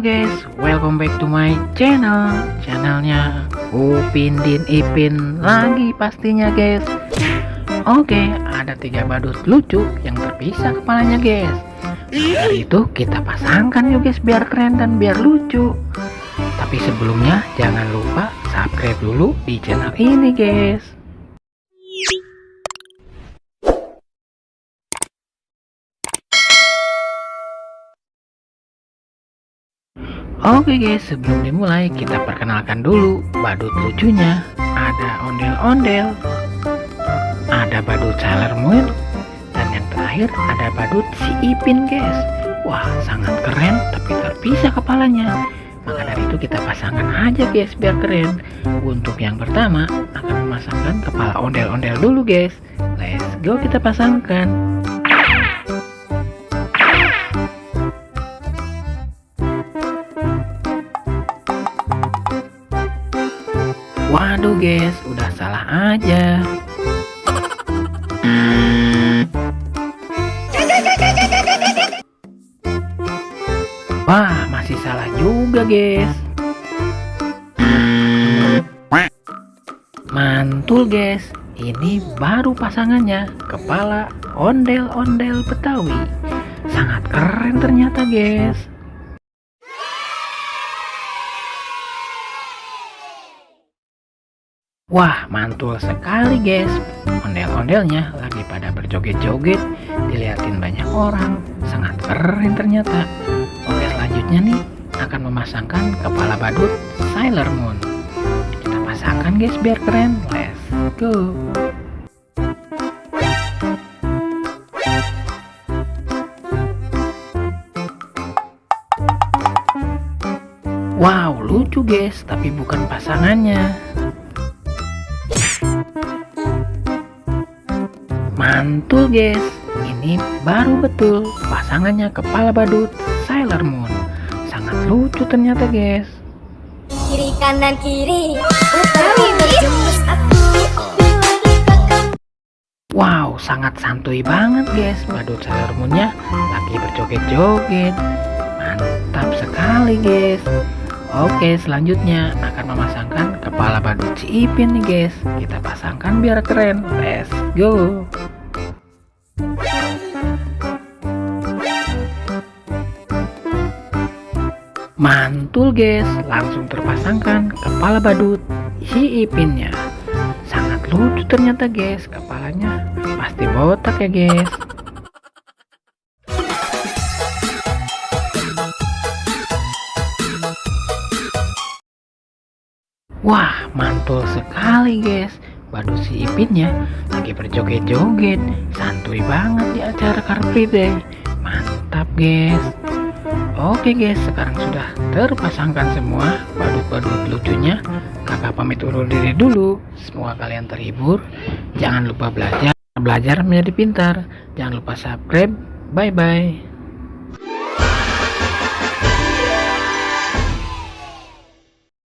guys, welcome back to my channelnya Upin Din Ipin lagi pastinya guys. Oke, ada 3 badut lucu yang terpisah kepalanya guys. Dari itu kita pasangkan yuk guys biar keren dan biar lucu. Tapi sebelumnya jangan lupa subscribe dulu di channel ini guys. Oke guys, sebelum dimulai kita perkenalkan dulu badut lucunya. Ada ondel-ondel, ada badut Sailor Moon, dan yang terakhir ada badut si Ipin guys. Wah, sangat keren tapi terpisah kepalanya. Maka dari itu kita pasangkan aja guys biar keren. Untuk yang pertama akan memasangkan kepala ondel-ondel dulu guys. Let's go, kita pasangkan. Waduh guys, udah salah aja. Wah, masih salah juga guys. Mantul guys, ini baru pasangannya, kepala ondel-ondel Betawi. Sangat keren ternyata guys. Wah, mantul sekali guys. Ondel-ondelnya lagi pada berjoget-joget, dilihatin banyak orang. Sangat keren ternyata. Oke, selanjutnya nih akan memasangkan kepala badut Sailor Moon. Kita pasangkan guys biar keren. Let's go. Wow, lucu guys, tapi bukan pasangannya. Mantul guys, ini baru betul pasangannya kepala badut Sailor Moon. Sangat lucu ternyata guys. Kiri kanan kiri, Betawi berjurus aku. Wow, sangat santuy banget guys. Badut Sailor Moonnya lagi berjoget-joget. Mantap sekali guys. Oke, selanjutnya akan memasangkan kepala badut si Ipin nih guys. Kita pasangkan biar keren. Let's go. Mantul guys, langsung terpasangkan kepala badut si Ipinnya. Sangat lucu ternyata guys, kepalanya pasti botak ya guys. Wah, mantul sekali guys. Badut si Ipinnya lagi berjoget-joget. Santuy banget di acara Car Free Day. Mantap guys. Oke guys, sekarang sudah terpasangkan semua badut-badut lucunya. Kakak pamit undur diri dulu. Semoga kalian terhibur. Jangan lupa belajar menjadi pintar. Jangan lupa subscribe. Bye bye.